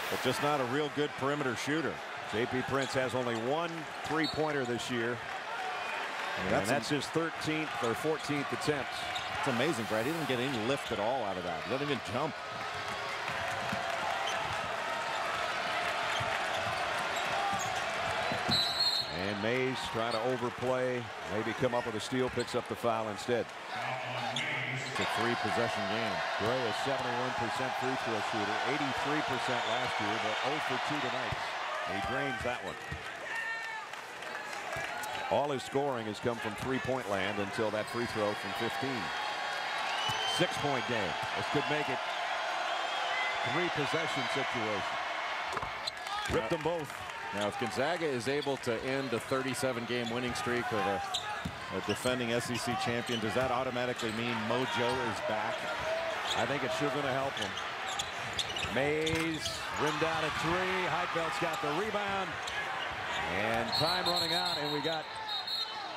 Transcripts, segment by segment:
but just not a real good perimeter shooter. J.P. Prince has only one three-pointer this year. And that's his 13th or 14th attempt. It's amazing, Brad. He didn't get any lift at all out of that. He doesn't even jump. And Mays trying to overplay, maybe come up with a steal, picks up the foul instead. It's a three-possession game. Gray is 71% free throw shooter, 83% last year, but 0 for 2 tonight. And he drains that one. All his scoring has come from three-point land until that free throw from 15. 6-point game. This could make it three-possession situation. Ripped them both. Now, if Gonzaga is able to end a 37-game winning streak of a defending SEC champion, does that automatically mean Mojo is back? I think it's sure going to help him. Mays rimmed out at three. Heidfeld's got the rebound. And time running out, and we got,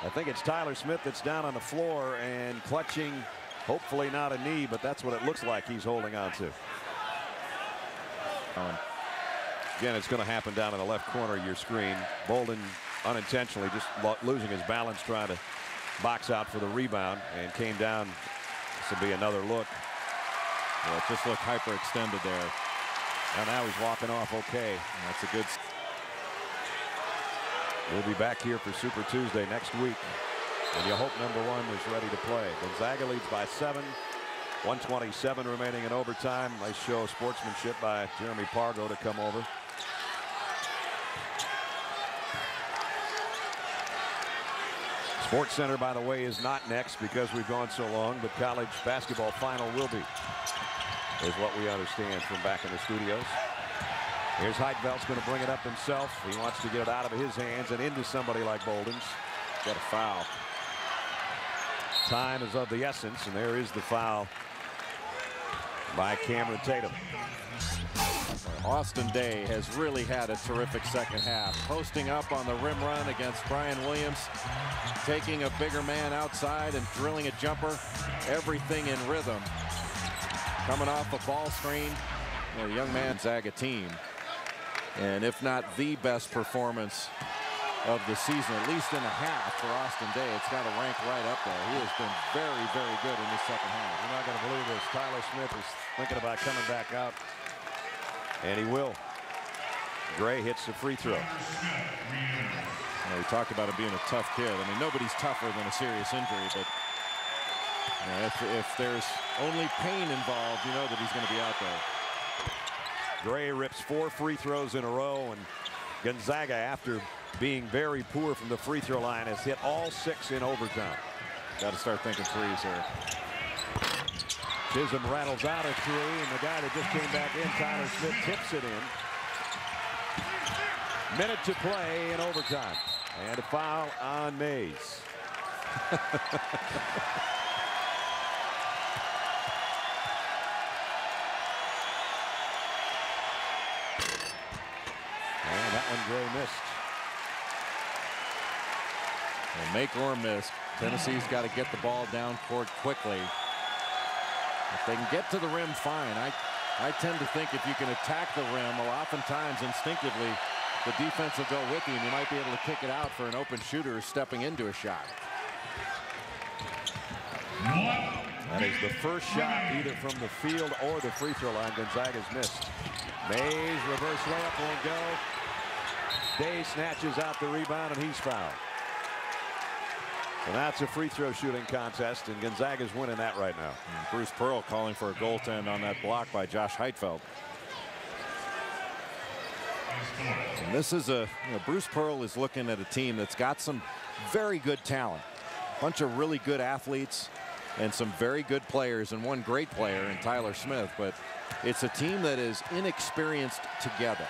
I think it's Tyler Smith that's down on the floor and clutching, hopefully not a knee, but that's what it looks like he's holding on to. Again, it's going to happen down in the left corner of your screen. Bolden unintentionally just losing his balance trying to box out for the rebound and came down. This will be another look. Well, it just looked hyperextended there. And now he's walking off okay. That's a good. We'll be back here for Super Tuesday next week. And you hope #1 is ready to play. Gonzaga leads by 7. 127 remaining in overtime. Nice show of sportsmanship by Jeremy Pargo to come over. Sports Center, by the way, is not next because we've gone so long, but college basketball final will be, is what we understand from back in the studios. Here's Heidfeld's going to bring it up himself. He wants to get it out of his hands and into somebody like Bolden's. Got a foul. Time is of the essence, and there is the foul by Cameron Tatum. Austin Day has really had a terrific second half. Posting up on the rim run against Brian Williams. Taking a bigger man outside and drilling a jumper. Everything in rhythm. Coming off a ball screen. The young man Gonzaga team. And if not the best performance of the season, at least in a half for Austin Day, it's got to rank right up there. He has been very, very good in this second half. You're not going to believe this. Tyler Smith is thinking about coming back out. And he will. Gray hits the free throw. Well, we talked about him being a tough kid. I mean, nobody's tougher than a serious injury, but if there's only pain involved, you know that he's going to be out there. Gray rips 4 free throws in a row, and Gonzaga, after being very poor from the free throw line, has hit all 6 in overtime. Got to start thinking threes here. Chisholm rattles out a 3, and the guy that just came back in, Tyler Smith, tips it in. Minute to play in overtime. And a foul on Mays. And that one Gray missed. Well, make or miss, Tennessee's got to get the ball down court quickly. If they can get to the rim, fine. I tend to think if you can attack the rim, well, oftentimes instinctively the defense will go with you, and you might be able to kick it out for an open shooter stepping into a shot. That is the first shot either from the field or the free throw line Gonzaga's missed. Mays reverse layup won't go. Day snatches out the rebound, and he's fouled. And that's a free throw shooting contest, and Gonzaga's winning that right now. And Bruce Pearl calling for a goaltend on that block by Josh Heidfeld. And this is Bruce Pearl is looking at a team that's got some very good talent, a bunch of really good athletes, and some very good players, and one great player in Tyler Smith. But it's a team that is inexperienced together.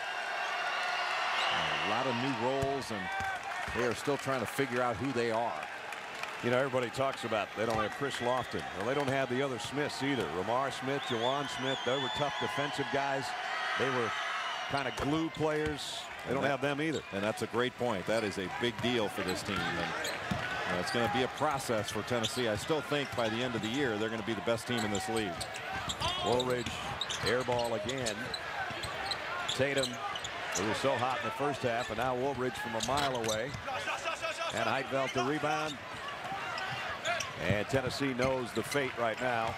A lot of new roles, and they are still trying to figure out who they are. You know, everybody talks about they don't have Chris Lofton. Well, they don't have the other Smiths either. Ramar Smith, Jawan Smith, they were tough defensive guys. They were kind of glue players. They don't have them either. And that's a great point. That is a big deal for this team. And it's going to be a process for Tennessee. I still think by the end of the year, they're going to be the best team in this league. Woolridge, air ball again. Tatum, who was so hot in the first half, and now Woolridge from a mile away. And Heidfeld the rebound. And Tennessee knows the fate right now.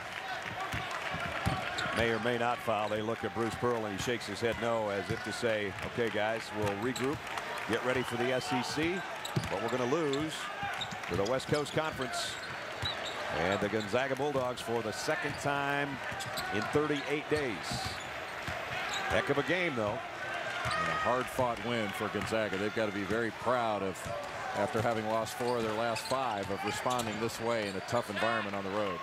May or may not foul. They look at Bruce Pearl and he shakes his head no, as if to say, okay guys, we'll regroup, get ready for the SEC, but we're going to lose to the West Coast Conference. And the Gonzaga Bulldogs for the second time in 38 days. Heck of a game though. And a hard-fought win for Gonzaga. They've got to be very proud of, after having lost 4 of their last 5, of responding this way in a tough environment on the road.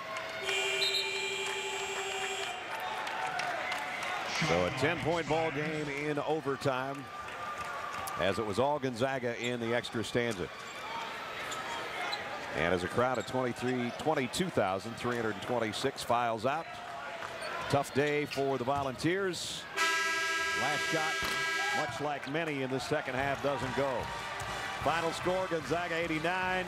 So a 10-point ball game in overtime, as it was all Gonzaga in the extra stanza. And as a crowd of 22,326 files out. Tough day for the Volunteers. Last shot, much like many in the second half, doesn't go. Final score, Gonzaga 89,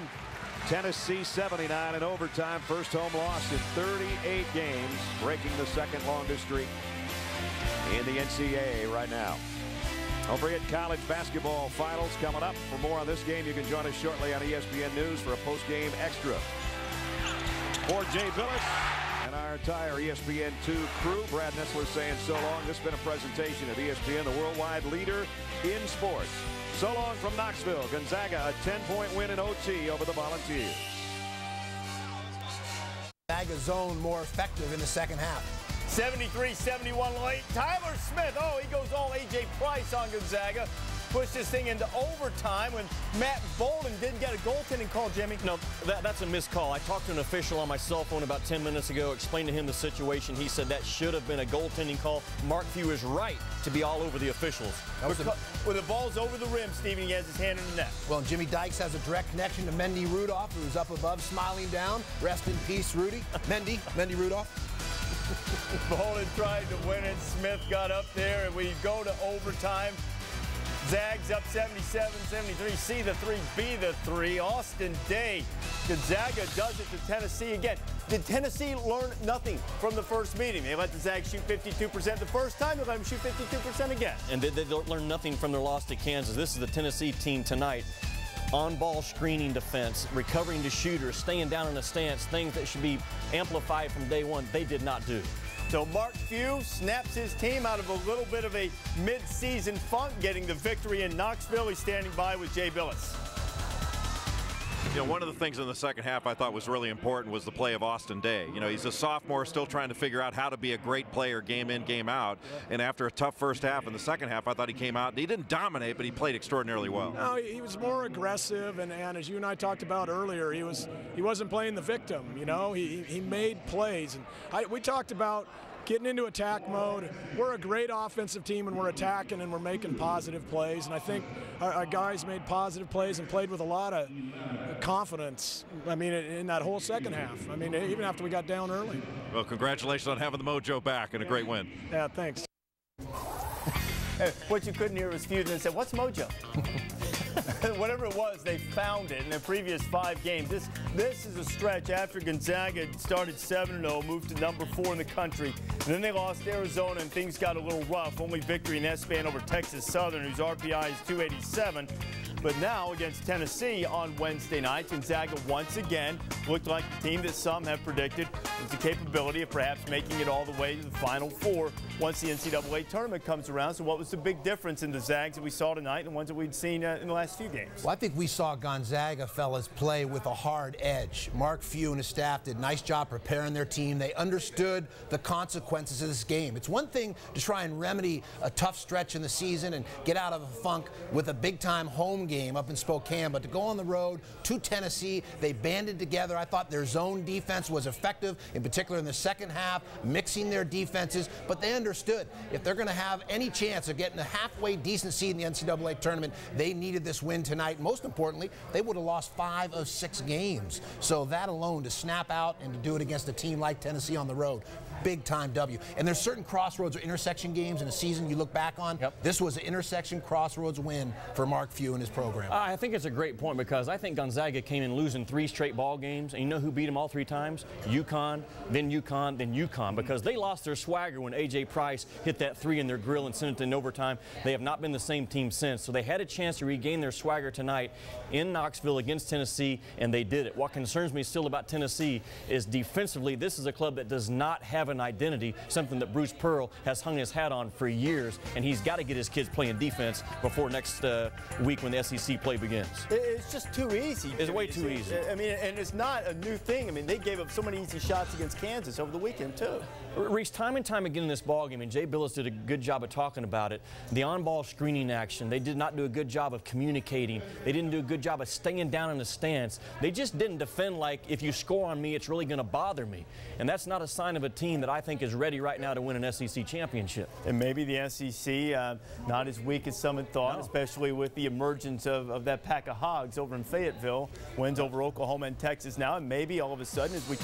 Tennessee 79 in overtime. First home loss in 38 games, breaking the second longest streak in the NCAA right now. Don't forget college basketball finals coming up. For more on this game, you can join us shortly on ESPN News for a post-game extra. For Jay Billis and our entire ESPN2 crew, Brad Nessler saying so long. This has been a presentation of ESPN, the worldwide leader in sports. So long from Knoxville. Gonzaga, a 10-point win in OT over the Volunteers. Gonzaga zone more effective in the second half. 73-71 late. Tyler Smith, oh, he goes all A.J. Price on Gonzaga. Pushed this thing into overtime when Matt Bolden didn't get a goaltending call, Jimmy. No, that's a missed call. I talked to an official on my cell phone about 10 minutes ago, explained to him the situation. He said that should have been a goaltending call. Mark Few is right to be all over the officials. When the ball's over the rim, Stephen, he has his hand in the net. Well, Jimmy Dykes has a direct connection to Mendy Rudolph, who's up above smiling down. Rest in peace, Rudy. Mendy Rudolph. Bolden tried to win it. Smith got up there, and we go to overtime. Zags up 77-73. C the 3, B the 3. Austin Day. Gonzaga does it to Tennessee again. Did Tennessee learn nothing from the first meeting? They let the Zags shoot 52% the first time. They let them shoot 52% again. And they don't learn nothing from their loss to Kansas. This is the Tennessee team tonight. On-ball screening defense, recovering to shooters, staying down in a stance, things that should be amplified from day one, they did not do. So Mark Few snaps his team out of a little bit of a mid-season funk, getting the victory in Knoxville. He's standing by with Jay Billis. You know, one of the things in the second half I thought was really important was the play of Austin Day. You know, he's a sophomore, still trying to figure out how to be a great player game in, game out. And after a tough first half, in the second half, I thought he came out and he didn't dominate, but he played extraordinarily well. No, he was more aggressive, and as you and I talked about earlier, he wasn't playing the victim. You know, he made plays, and we talked about getting into attack mode. We're a great offensive team, and we're attacking and we're making positive plays. And I think our guys made positive plays and played with a lot of confidence. I mean, in that whole second half. I mean, even after we got down early. Well, congratulations on having the mojo back and a great win. Yeah, thanks. What you couldn't hear was Few and said, "What's mojo?" Whatever it was, they found it in the previous 5 games. This is a stretch after Gonzaga started 7-0, moved to number 4 in the country. And then they lost Arizona, and things got a little rough. Only victory in S-Band over Texas Southern, whose RPI is 287. But now against Tennessee on Wednesday night, Gonzaga once again looked like the team that some have predicted has the capability of perhaps making it all the way to the Final Four once the NCAA tournament comes around. So what was the big difference in the Zags that we saw tonight and the ones that we'd seen in the last few games? Well, I think we saw Gonzaga fellas play with a hard edge. Mark Few and his staff did a nice job preparing their team. They understood the consequences of this game. It's one thing to try and remedy a tough stretch in the season and get out of a funk with a big-time home game up in Spokane, but to go on the road to Tennessee, they banded together. I thought their zone defense was effective, in particular in the second half, mixing their defenses, but they understood if they're going to have any chance of getting a halfway decent seed in the NCAA tournament, they needed this win tonight. Most importantly, they would have lost 5 of 6 games. So that alone, to snap out and to do it against a team like Tennessee on the road, big-time W. And there's certain crossroads or intersection games in a season you look back on. Yep. This was an intersection crossroads win for Mark Few and his program. I think it's a great point because I think Gonzaga came in losing 3 straight ball games, and you know who beat them all 3 times? UConn, then UConn, then UConn, because they lost their swagger when A.J. Price hit that 3 in their grill and sent it in overtime. They have not been the same team since, so they had a chance to regain their swagger tonight in Knoxville against Tennessee, and they did it. What concerns me still about Tennessee is defensively, this is a club that does not have an identity, something that Bruce Pearl has hung his hat on for years, and he's got to get his kids playing defense before next week when the SEC play begins. It's just too easy. It's way too easy. I mean, and it's not a new thing. I mean, they gave up so many easy shots against Kansas over the weekend, too. Reese, time and time again in this ballgame, and Jay Billis did a good job of talking about it, the on-ball screening action, they did not do a good job of communicating. They didn't do a good job of staying down in the stance. They just didn't defend like, if you score on me, it's really going to bother me. And that's not a sign of a team that I think is ready right now to win an SEC championship. And maybe the SEC not as weak as some had thought, especially with the emergence of that pack of hogs over in Fayetteville, wins over Oklahoma and Texas now, and maybe all of a sudden as we